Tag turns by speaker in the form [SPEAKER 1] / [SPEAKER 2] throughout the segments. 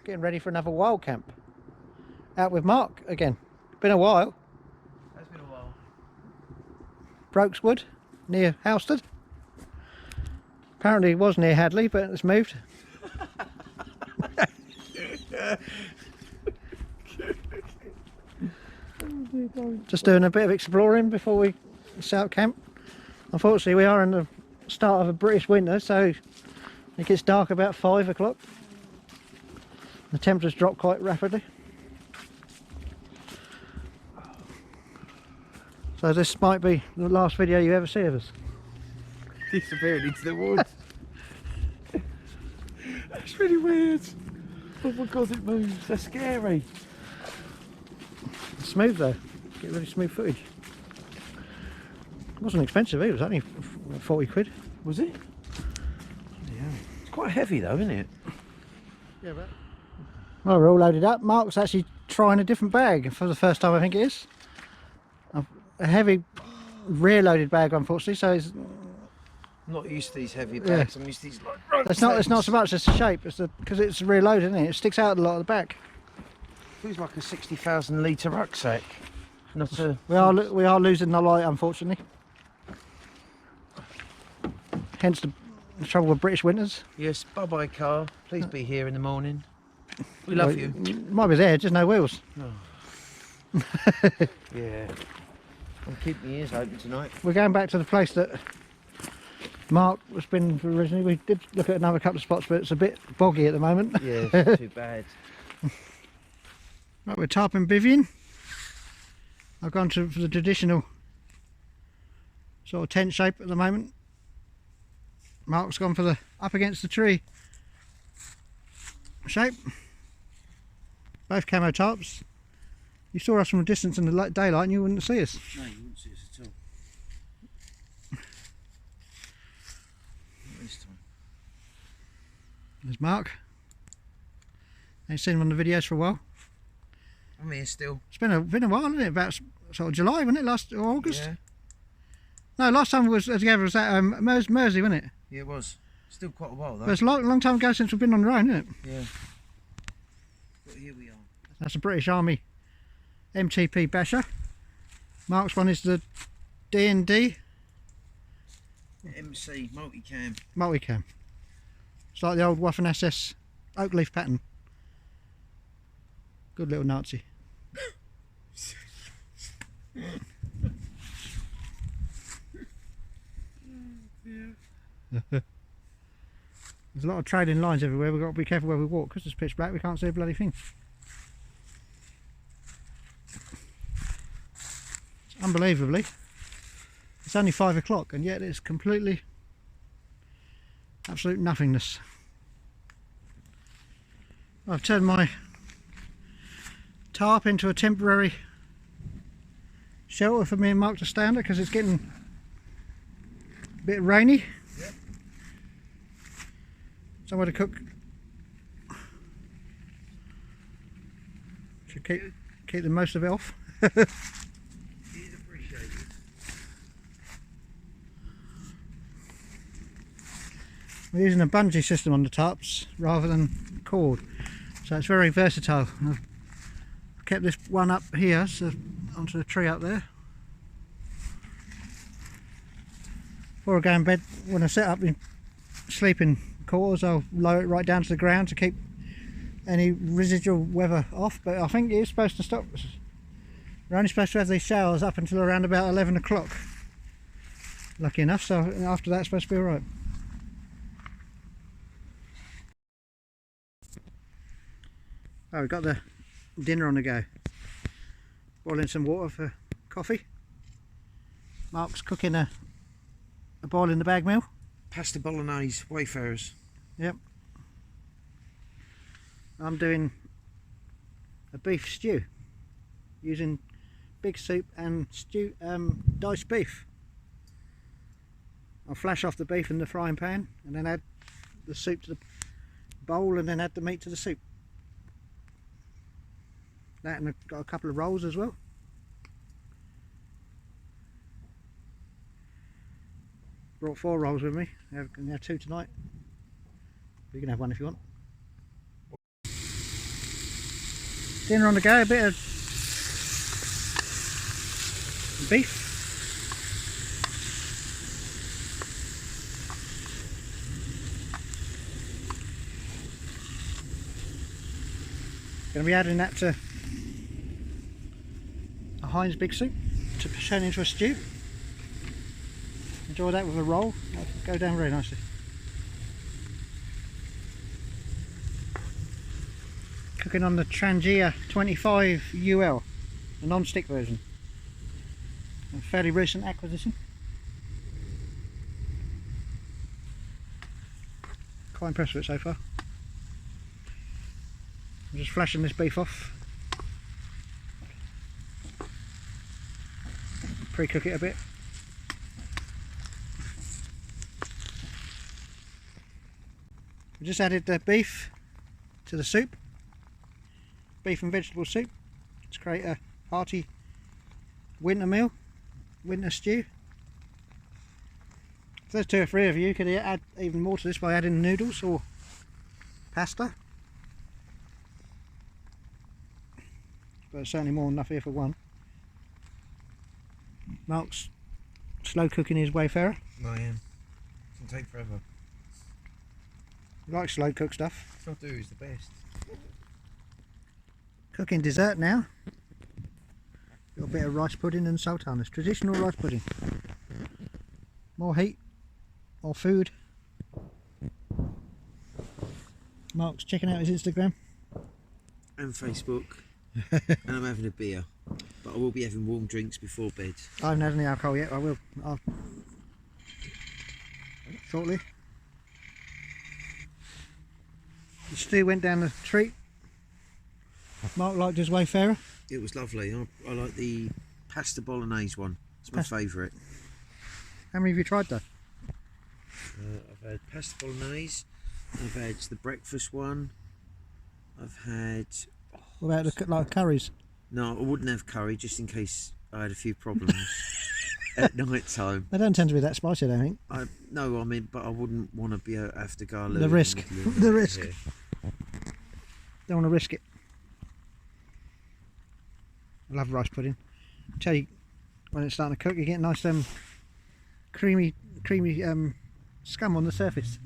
[SPEAKER 1] getting ready for another wild camp. Out with Mark again. Been a while.
[SPEAKER 2] It's been a while.
[SPEAKER 1] Brokeswood, near Halstead. Apparently it was near Hadley, but it's moved. Just doing a bit of exploring before we set up camp. Unfortunately, we are in the start of a British winter, so it gets dark about 5 o'clock. The temperatures drop quite rapidly. So this might be the last video you ever see of us.
[SPEAKER 2] Disappearing into the woods. That's really weird. Oh my god, it moves. That's scary.
[SPEAKER 1] Smooth though. Get really smooth footage. It wasn't expensive either. It was only 40 quid.
[SPEAKER 2] Was it? Yeah. It's quite heavy though, isn't it?
[SPEAKER 1] Yeah, but... Well, we're all loaded up. Mark's actually trying a different bag for the first time, I think it is. A heavy rear-loaded bag, unfortunately, so it's...
[SPEAKER 2] I'm not used to these heavy bags. I'm used to these like
[SPEAKER 1] It's not so much as the shape, it's because it's rear-loaded, isn't it? It sticks out a lot at the back.
[SPEAKER 2] Feels like a 60,000 litre rucksack. Not a...
[SPEAKER 1] We are losing the light, unfortunately. Hence the trouble with British winters.
[SPEAKER 2] Yes, bye-bye car. Please be here in the morning. We love you.
[SPEAKER 1] Might be there, just no wheels.
[SPEAKER 2] Oh. Yeah. I'll keep my ears open tonight.
[SPEAKER 1] We're going back to the place that Mark has been originally. We did look at another couple of spots, but it's a bit boggy at the moment.
[SPEAKER 2] Yeah, it's too bad.
[SPEAKER 1] Right, we're tarping Bivvying. I've gone for the traditional sort of tent shape at the moment. Mark's gone for the up against the tree shape. Both camo tarps. You saw us from a distance in the daylight and you wouldn't see us.
[SPEAKER 2] No, you wouldn't see us at all. Not this time.
[SPEAKER 1] There's Mark. Ain't seen him on the videos for a while.
[SPEAKER 2] I'm here still.
[SPEAKER 1] It's been a while, hasn't it? About sort of July, wasn't it? Last or August?
[SPEAKER 2] Yeah.
[SPEAKER 1] No, last time we was together was at Mersey, wasn't it?
[SPEAKER 2] Yeah, it was. Still quite a while though.
[SPEAKER 1] But it's a long time ago since we've been on the road, isn't it?
[SPEAKER 2] Yeah. But here we are.
[SPEAKER 1] That's a British Army MTP basher. Mark's one is the D&D
[SPEAKER 2] MC multicam.
[SPEAKER 1] multicam. It's like the old Waffen SS oak leaf pattern. Good little Nazi. There's a lot of trading lines everywhere. We've got to be careful where we walk because it's pitch black. We can't see a bloody thing. Unbelievably, it's only 5 o'clock and yet it's completely absolute nothingness. I've turned my tarp into a temporary shelter for me and Mark to stay under because it's getting a bit rainy.
[SPEAKER 2] Yep.
[SPEAKER 1] Somewhere to cook. Should keep the most of it off. We're using a bungee system on the tarps rather than cord, so it's very versatile. I've kept this one up here, so onto the tree up there. Before I go in bed, when I set up in sleeping quarters, I'll lower it right down to the ground to keep any residual weather off, but I think it's supposed to stop. We're only supposed to have these showers up until around about 11 o'clock. Lucky enough, so after that it's supposed to be alright. Oh, we've got the dinner on the go. Boiling some water for coffee. Mark's cooking a boil in the bag meal.
[SPEAKER 2] Pasta bolognese, wayfarers.
[SPEAKER 1] Yep. I'm doing a beef stew using big soup and diced beef. I'll flash off the beef in the frying pan and then add the soup to the bowl and then add the meat to the soup. That, and I've got a couple of rolls as well. Brought 4 rolls with me. I can have 2 tonight. You can have one if you want. Dinner on the go, a bit of beef. Going to be adding that to a Heinz big soup to turn into a stew. Enjoy that with a roll. That'll go down very nicely. Cooking on the Trangia 25 UL, the non-stick version. A fairly recent acquisition. Quite impressed with it so far. I'm just flashing this beef off. Pre-cook it a bit. We just added the beef to the soup. Beef and vegetable soup to create a hearty winter meal, winter stew. If there's 2 or 3 of you, you could add even more to this by adding noodles or pasta. But there's certainly more than enough here for one. Mark's slow cooking his wayfarer.
[SPEAKER 2] I am. It can take forever.
[SPEAKER 1] You like slow cook stuff.
[SPEAKER 2] What I do is the best.
[SPEAKER 1] Cooking dessert now. Got a bit of rice pudding and sultanas. Traditional rice pudding. More heat, more food. Mark's checking out his Instagram.
[SPEAKER 2] And Facebook. And I'm having a beer. But I will be having warm drinks before bed.
[SPEAKER 1] I haven't had any alcohol yet. I will. Shortly. The stew went down the treat. Mark liked his wayfarer.
[SPEAKER 2] It was lovely. I like the pasta bolognese one. It's my favourite.
[SPEAKER 1] How many have you tried though?
[SPEAKER 2] I've had pasta bolognese. I've had the breakfast one. I've had...
[SPEAKER 1] What about the like curries?
[SPEAKER 2] No, I wouldn't have curry just in case I had a few problems at night time.
[SPEAKER 1] They don't tend to be that spicy, I don't think.
[SPEAKER 2] No, I mean, but I wouldn't want to be have to go alone.
[SPEAKER 1] The risk. The risk.
[SPEAKER 2] Yeah.
[SPEAKER 1] Don't want to risk it. I love rice pudding. I tell you, when it's starting to cook, you get nice creamy scum on the surface.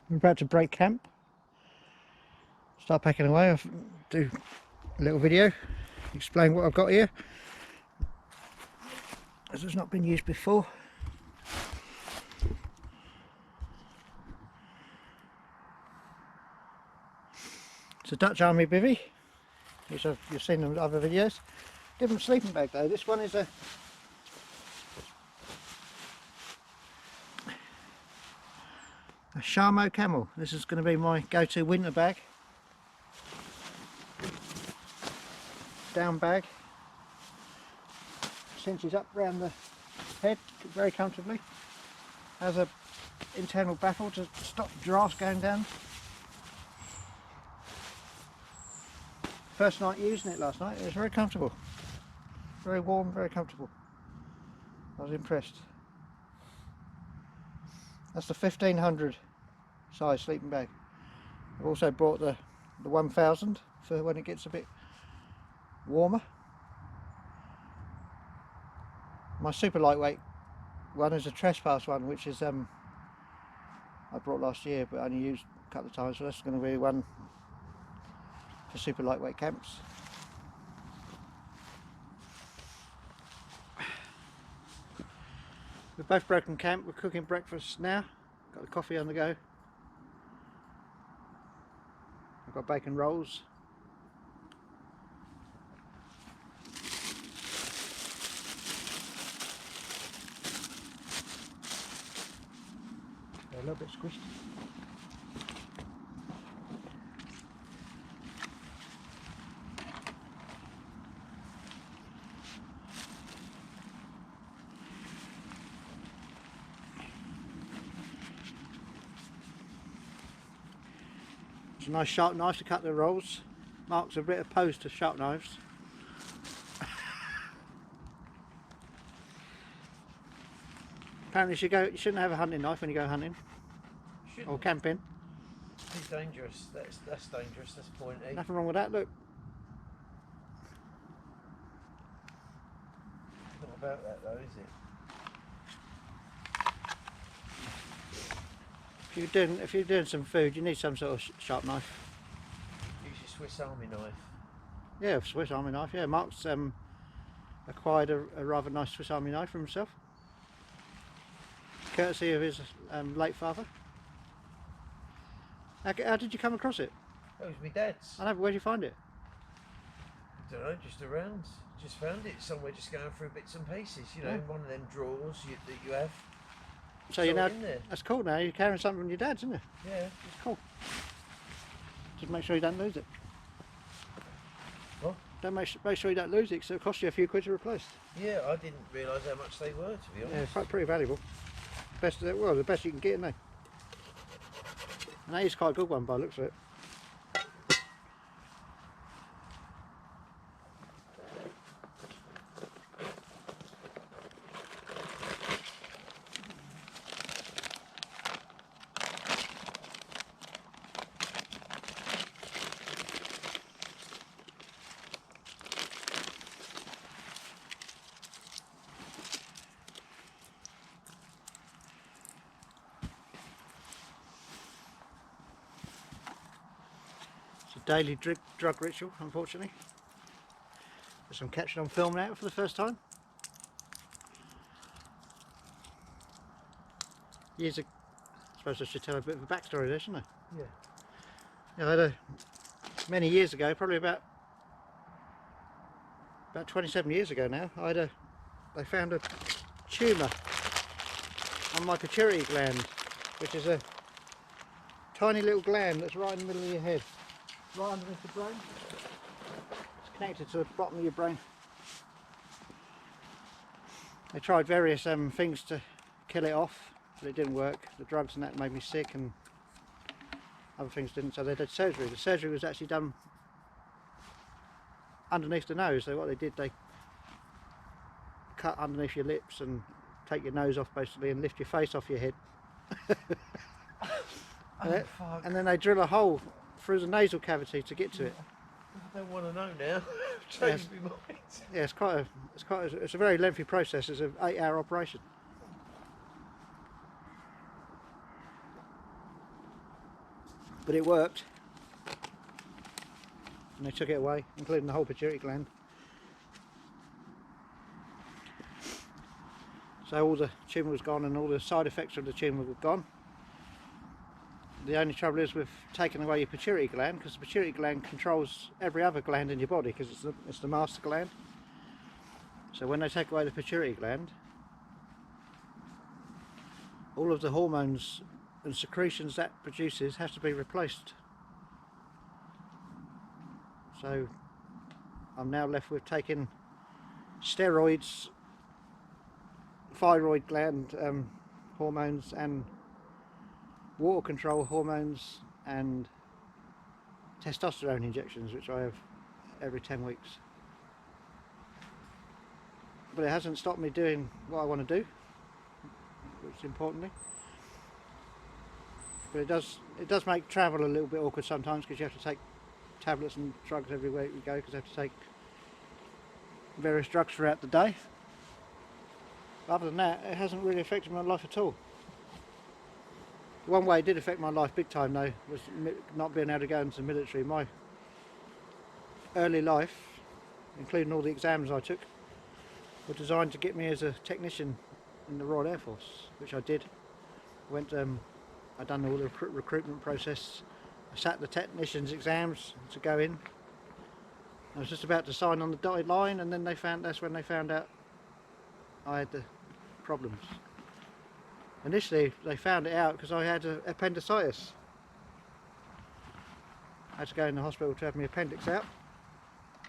[SPEAKER 1] We're about to break camp. Start packing away. I'll do a little video, explain what I've got here, as it's not been used before. It's a Dutch Army bivvy, which you've seen in other videos. Different sleeping bag though. This one is a Shamo Camel. This is going to be my go-to winter bag. Down bag. Cinches up round the head very comfortably. Has a internal baffle to stop drafts going down. First night using it last night, it was very comfortable. Very warm, very comfortable. I was impressed. That's the 1500 size sleeping bag. I've also brought the 1000 for when it gets a bit warmer. My super lightweight one is a trespass one, which is I brought last year but only used a couple of times, so that's going to be one for super lightweight camps. We've both broken camp. We're cooking breakfast now. Got the coffee on the go. I've got bacon rolls. They're a little bit squished. It's a nice sharp knife to cut the rolls. Mark's a bit opposed to sharp knives. Apparently you shouldn't have a hunting knife when you go hunting.
[SPEAKER 2] Shouldn't.
[SPEAKER 1] Or camping.
[SPEAKER 2] It's dangerous. That's dangerous. That's pointy.
[SPEAKER 1] Nothing wrong with that, look.
[SPEAKER 2] Not about that though, is it?
[SPEAKER 1] If you're doing some food, you need some sort of sharp knife.
[SPEAKER 2] Use your Swiss Army knife.
[SPEAKER 1] Yeah, Swiss Army knife. Yeah, Mark's acquired a rather nice Swiss Army knife for himself, courtesy of his late father. How did you come across it?
[SPEAKER 2] That was my dad's.
[SPEAKER 1] I know, but where did you find it?
[SPEAKER 2] I don't know, just around. Just found it somewhere, just going through bits and pieces. You know, in one of them drawers that you have.
[SPEAKER 1] So you know,
[SPEAKER 2] in there.
[SPEAKER 1] that's cool. Now you're carrying something from your dad's, isn't it?
[SPEAKER 2] Yeah.
[SPEAKER 1] It's cool. Just make sure you don't lose it.
[SPEAKER 2] What?
[SPEAKER 1] Don't make sure you don't lose it, because it'll cost you a few quid to replace.
[SPEAKER 2] Yeah, I didn't realise how much they were, to be honest.
[SPEAKER 1] Yeah, it's pretty valuable. Well, the best you can get, isn't it? And that is quite a good one by the looks of it. Daily drug ritual, unfortunately. Which I'm catching on film now for the first time. I suppose I should tell a bit of a backstory there, shouldn't I?
[SPEAKER 2] Yeah.
[SPEAKER 1] Yeah, I had many years ago, probably about 27 years ago now, they found a tumour on my pituitary gland, which is a tiny little gland that's right in the middle of your head. Right underneath the brain. It's connected to the bottom of your brain. They tried various things to kill it off, but it didn't work. The drugs and that made me sick, and other things didn't, so they did surgery. The surgery was actually done underneath the nose. So what they did, they cut underneath your lips and take your nose off basically and lift your face off your head. And then they drill a hole through the nasal cavity to get to it.
[SPEAKER 2] I don't want to know now. Changed my mind.
[SPEAKER 1] Yeah, it's a very lengthy process. It's an 8-hour operation. but it worked. And they took it away, including the whole pituitary gland. So all the tumour was gone and all the side effects of the tumour were gone. The only trouble is with taking away your pituitary gland, because the pituitary gland controls every other gland in your body, because it's the master gland. So when they take away the pituitary gland, all of the hormones and secretions that produces have to be replaced. So I'm now left with taking steroids, thyroid gland hormones, and water control hormones, and testosterone injections, which I have every 10 weeks. But it hasn't stopped me doing what I want to do, which importantly. But it does make travel a little bit awkward sometimes, because you have to take tablets and drugs everywhere you go, because I have to take various drugs throughout the day. But other than that, it hasn't really affected my life at all. One way it did affect my life big time though was not being able to go into the military. My early life, including all the exams I took, were designed to get me as a technician in the Royal Air Force, which I did. I'd done all the recruitment process. I sat the technician's exams to go in. I was just about to sign on the dotted line, and then that's when they found out I had the problems. Initially they found it out because I had appendicitis. I had to go in the hospital to have my appendix out.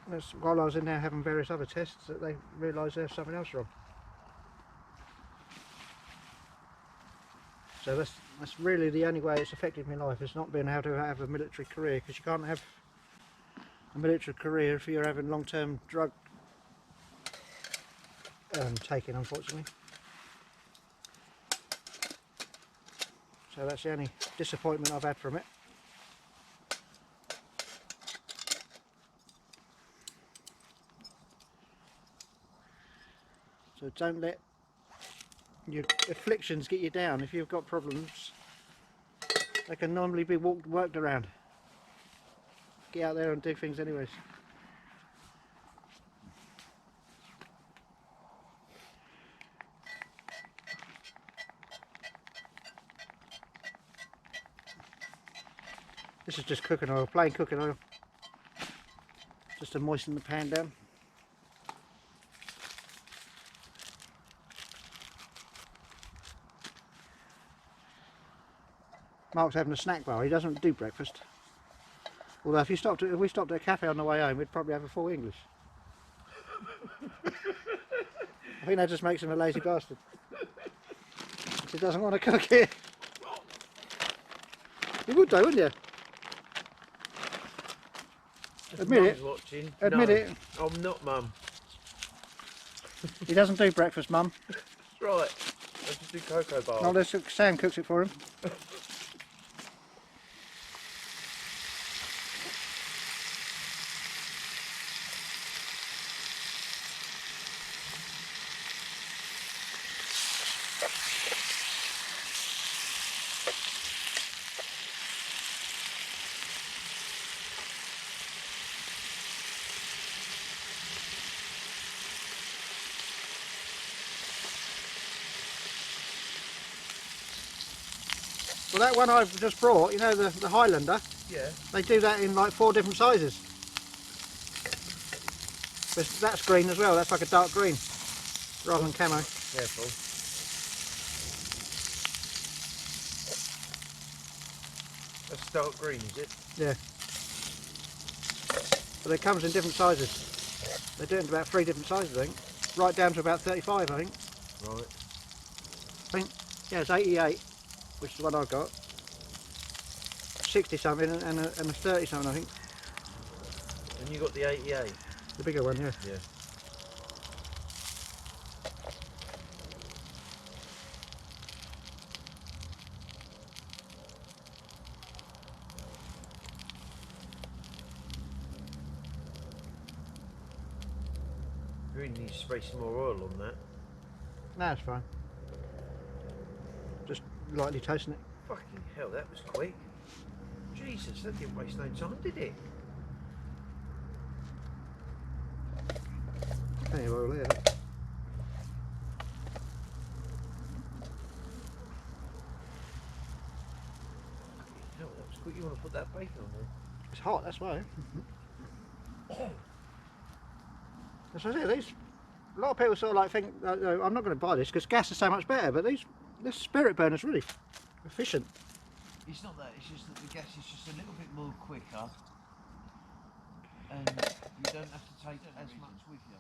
[SPEAKER 1] And that's while I was in there having various other tests that they realised there's something else wrong. So that's really the only way it's affected my life. It's not being able to have a military career, because you can't have a military career if you're having long-term drug taking, unfortunately. So that's the only disappointment I've had from it. So don't let your afflictions get you down. If you've got problems, they can normally be worked around. Get out there and do things anyways. This is just cooking oil, plain cooking oil, just to moisten the pan down. Mark's having a snack bar. He doesn't do breakfast. Although if we stopped at a cafe on the way home, we'd probably have a full English. I think that just makes him a lazy bastard. He doesn't want to cook it. You would though, wouldn't you? Admit it.
[SPEAKER 2] Watching.
[SPEAKER 1] Admit it.
[SPEAKER 2] I'm not, Mum.
[SPEAKER 1] He doesn't do breakfast, Mum.
[SPEAKER 2] That's right. I just do cocoa bars.
[SPEAKER 1] No, Sam cooks it for him. Well, that one I've just brought, you know, the Highlander,
[SPEAKER 2] Yeah.
[SPEAKER 1] they do that in like 4 different sizes. But that's green as well, that's like a dark green, rather than camo.
[SPEAKER 2] Careful. That's dark green, is it?
[SPEAKER 1] Yeah. But it comes in different sizes. They do it in about 3 different sizes, I think. Right down to about 35, I think.
[SPEAKER 2] Right.
[SPEAKER 1] I think, yeah, it's 88, which is what I've got. 60 something and a 30 something, I think.
[SPEAKER 2] And you got the 88?
[SPEAKER 1] The bigger one, yeah.
[SPEAKER 2] Yeah. You really need to spray some more oil on that.
[SPEAKER 1] No, it's fine. Just lightly toasting it.
[SPEAKER 2] Fucking hell, that was quick. Jesus, that didn't waste no time, did it?
[SPEAKER 1] Plenty of oil there.
[SPEAKER 2] Hell, that was quick. You want to put that bacon on there?
[SPEAKER 1] It's hot, that's why. That's what I say, these, a lot of people sort of like think, I'm not going to buy this because gas is so much better, but this spirit burner is really efficient.
[SPEAKER 2] It's not that, it's just that the gas is just a little bit more quicker and you don't have to take as much with you.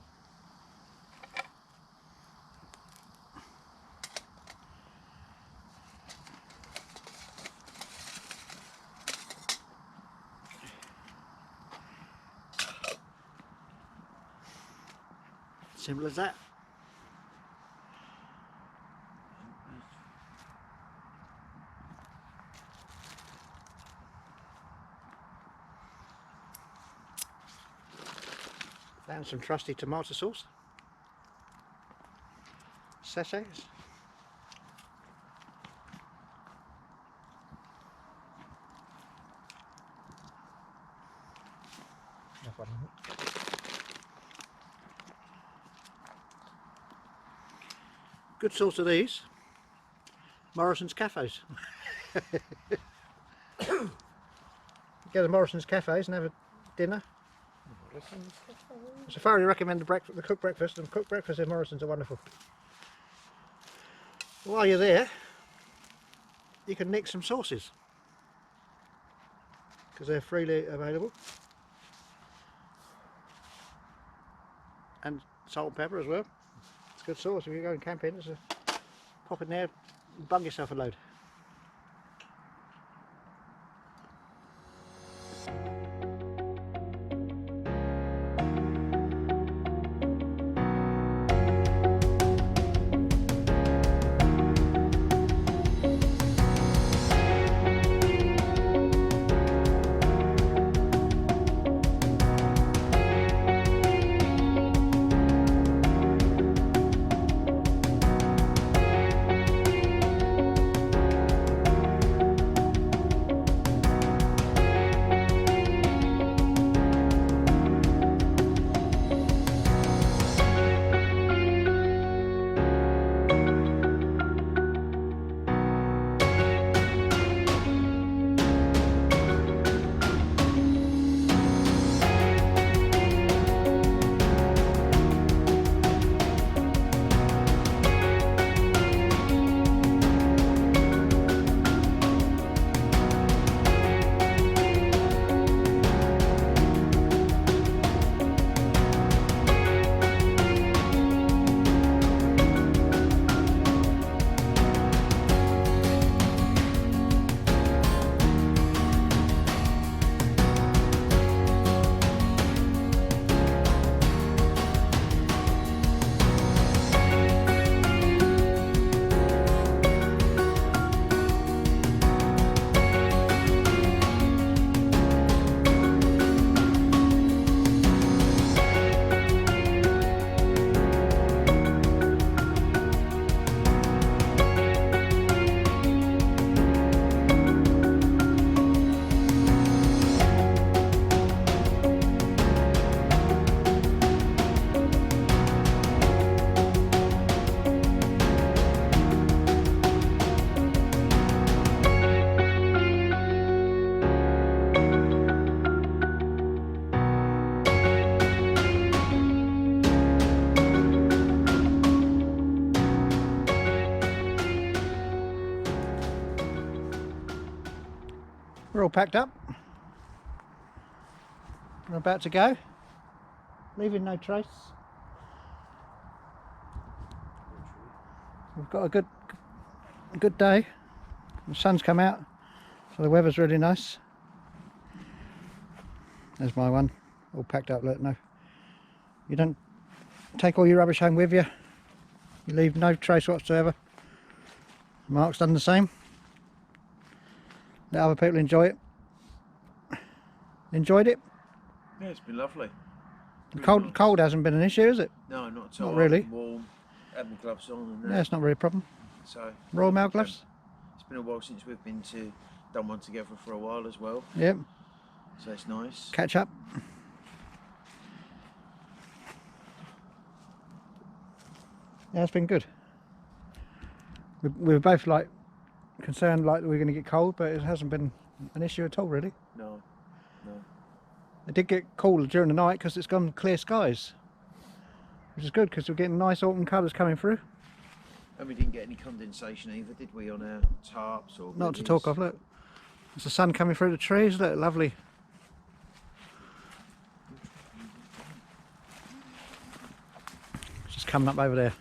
[SPEAKER 1] Simple as that. And some trusty tomato sauce. Sachets. Good source of these. Morrison's Cafes. Go to Morrison's Cafes and have a dinner. So I thoroughly recommend the cooked breakfast, and cooked breakfast in Morrison's are wonderful. While you're there, you can nick some sauces because they're freely available, and salt and pepper as well. It's a good sauce if you're going camping. Pop in there, bung yourself a load. We're all packed up. We're about to go, leaving no trace. We've got a good day. The sun's come out, so the weather's really nice. There's my one, all packed up. Look, no, you don't take all your rubbish home with you. You leave no trace whatsoever. Mark's done the same. Let other people enjoy it. Enjoyed it?
[SPEAKER 2] Yeah, it's been lovely.
[SPEAKER 1] The cold hasn't been an issue, is it?
[SPEAKER 2] No, not at all.
[SPEAKER 1] Not really.
[SPEAKER 2] Warm, had my gloves on. And
[SPEAKER 1] Yeah, it's not really a problem.
[SPEAKER 2] so
[SPEAKER 1] Royal Mail gloves?
[SPEAKER 2] It's been a while since we've been to done one together for a while as well.
[SPEAKER 1] Yep.
[SPEAKER 2] So it's nice.
[SPEAKER 1] Catch up. Yeah, it's been good. We were both like concerned like we were going to get cold, but it hasn't been an issue at all really.
[SPEAKER 2] No, no.
[SPEAKER 1] It did get cooler during the night because it's gone clear skies, which is good because we're getting nice autumn colours coming through.
[SPEAKER 2] And we didn't get any condensation either, did we, on our tarps or
[SPEAKER 1] Not to
[SPEAKER 2] bivvies?
[SPEAKER 1] talk of, look. There's the sun coming through the trees, look, lovely. It's just coming up over there.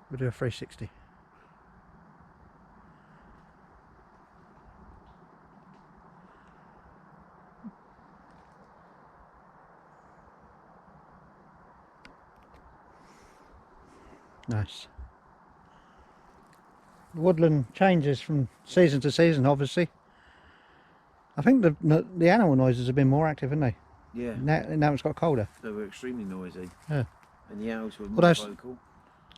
[SPEAKER 1] We'll do a 360. Nice. The woodland changes from season to season, obviously. I think the animal noises have been more active, haven't they?
[SPEAKER 2] Yeah.
[SPEAKER 1] Now it's got colder.
[SPEAKER 2] They were extremely noisy.
[SPEAKER 1] Yeah.
[SPEAKER 2] And the owls were
[SPEAKER 1] Well,
[SPEAKER 2] more
[SPEAKER 1] those-
[SPEAKER 2] vocal.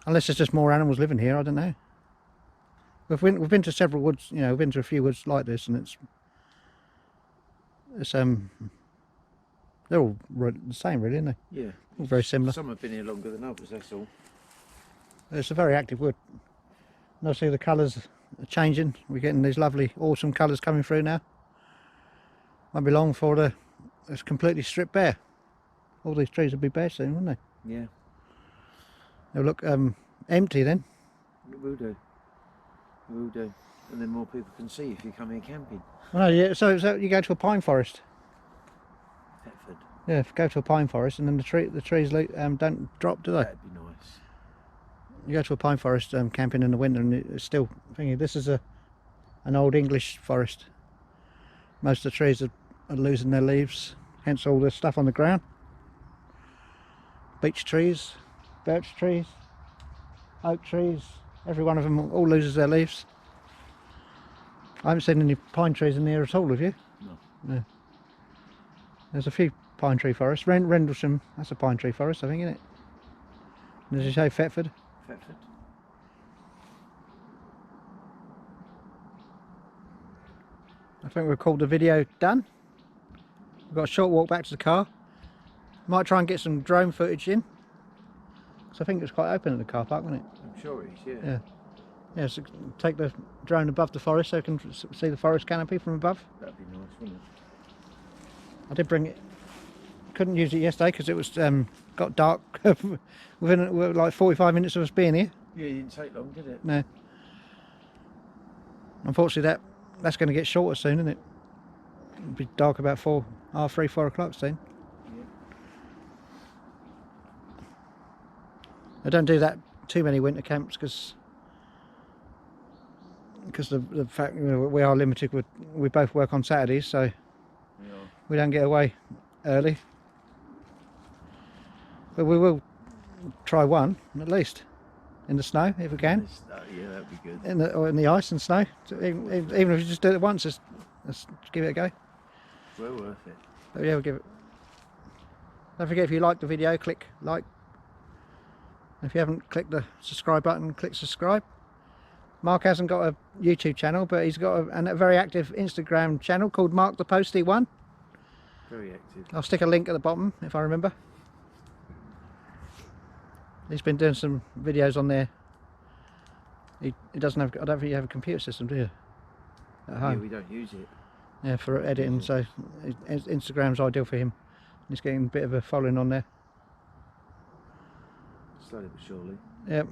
[SPEAKER 1] Unless there's just more animals living here, I don't know. We've been to several woods, you know, we've been to a few woods like this, and it's they're all the same, really, aren't they?
[SPEAKER 2] Yeah.
[SPEAKER 1] All very similar.
[SPEAKER 2] Some have been here longer than others, that's all.
[SPEAKER 1] It's a very active wood. And obviously the colours are changing. We're getting these lovely autumn colours coming through now. Won't be long before it's completely stripped bare. All these trees will be bare soon, won't they?
[SPEAKER 2] Yeah.
[SPEAKER 1] They'll look empty then.
[SPEAKER 2] It will do. It will do. And then more people can see if you come here camping.
[SPEAKER 1] Well, no, yeah. So you go to a pine forest.
[SPEAKER 2] Thetford.
[SPEAKER 1] Yeah, go to a pine forest, and then the trees don't drop, do they?
[SPEAKER 2] That'd be nice.
[SPEAKER 1] You go to a pine forest camping in the winter, and it's still thinking this is an old English forest. Most of the trees are losing their leaves, hence all this stuff on the ground. Beech trees, birch trees, oak trees, every one of them all loses their leaves. I haven't seen any pine trees in here at all, have you?
[SPEAKER 2] No.
[SPEAKER 1] No. There's a few pine tree forests. Rendlesham, that's a pine tree forest, I think, isn't it? And as you say, Thetford.
[SPEAKER 2] Thetford.
[SPEAKER 1] I think we've called the video done. We've got a short walk back to the car. Might try and get some drone footage in. So I think it's quite open in the car park, isn't it?
[SPEAKER 2] I'm sure it is, yeah.
[SPEAKER 1] Yeah. Yeah, so take the drone above the forest so you can see the forest canopy from above.
[SPEAKER 2] That'd be nice, wouldn't it?
[SPEAKER 1] I did bring it. Couldn't use it yesterday because it was got dark within like 45 minutes of us being here.
[SPEAKER 2] Yeah, it didn't take long, did it?
[SPEAKER 1] No. Unfortunately, that's going to get shorter soon, isn't it? It'll be dark about 4 o'clock soon.
[SPEAKER 2] Yeah.
[SPEAKER 1] I don't do that too many winter camps because the fact we are limited. We both work on Saturdays, so
[SPEAKER 2] Yeah.
[SPEAKER 1] we don't get away early. But we will try one at least in the snow if we can.
[SPEAKER 2] Yeah, that'd be good.
[SPEAKER 1] In the ice and snow. So even if you just do it once, let's give it a go.
[SPEAKER 2] Well worth it.
[SPEAKER 1] But yeah, we'll give it. Don't forget, if you like the video, click like. If you haven't clicked the subscribe button, click subscribe. Mark hasn't got a YouTube channel, but he's got a very active Instagram channel called Mark the Posty1.
[SPEAKER 2] Very active.
[SPEAKER 1] I'll stick a link at the bottom if I remember. He's been doing some videos on there. He doesn't have. I don't think you have a computer system, do you? At home.
[SPEAKER 2] Yeah, we don't use it.
[SPEAKER 1] Yeah, for editing. So Instagram's ideal for him. He's getting a bit of a following on there.
[SPEAKER 2] Slowly but surely.
[SPEAKER 1] Yep.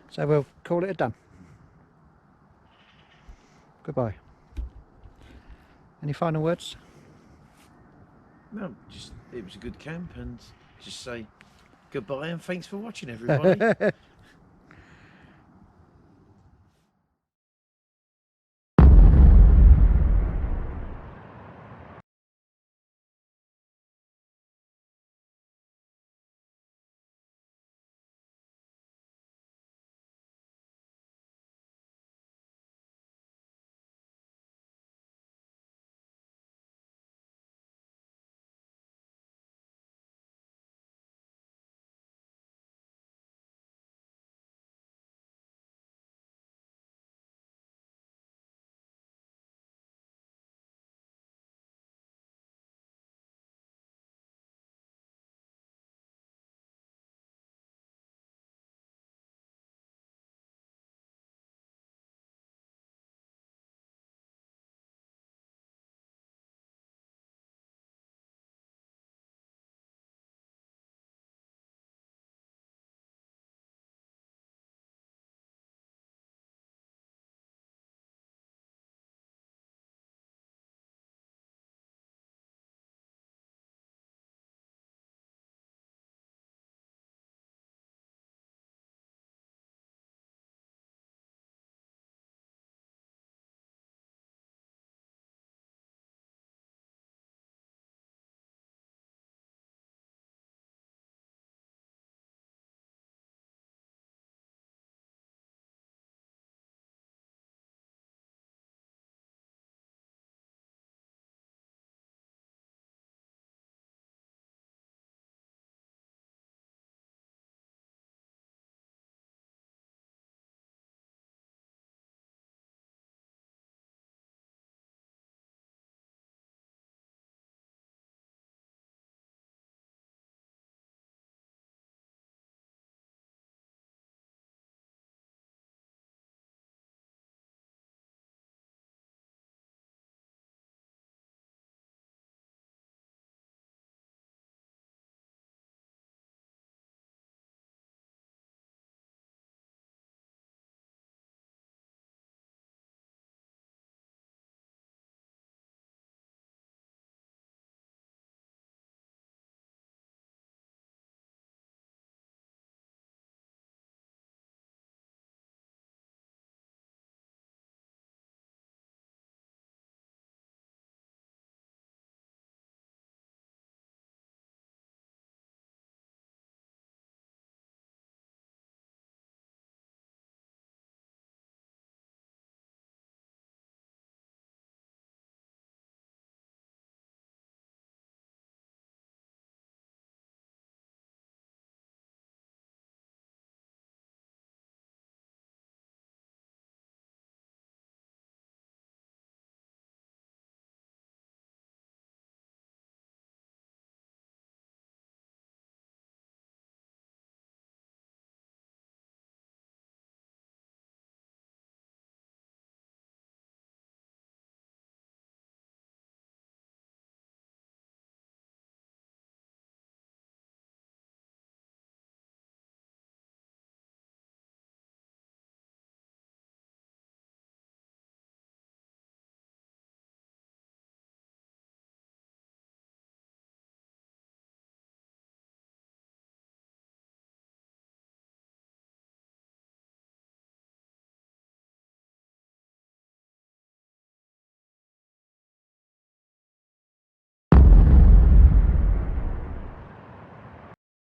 [SPEAKER 1] So we'll call it a done. Goodbye. Any final words?
[SPEAKER 2] No, just it was a good camp, and just say goodbye and thanks for watching, everybody.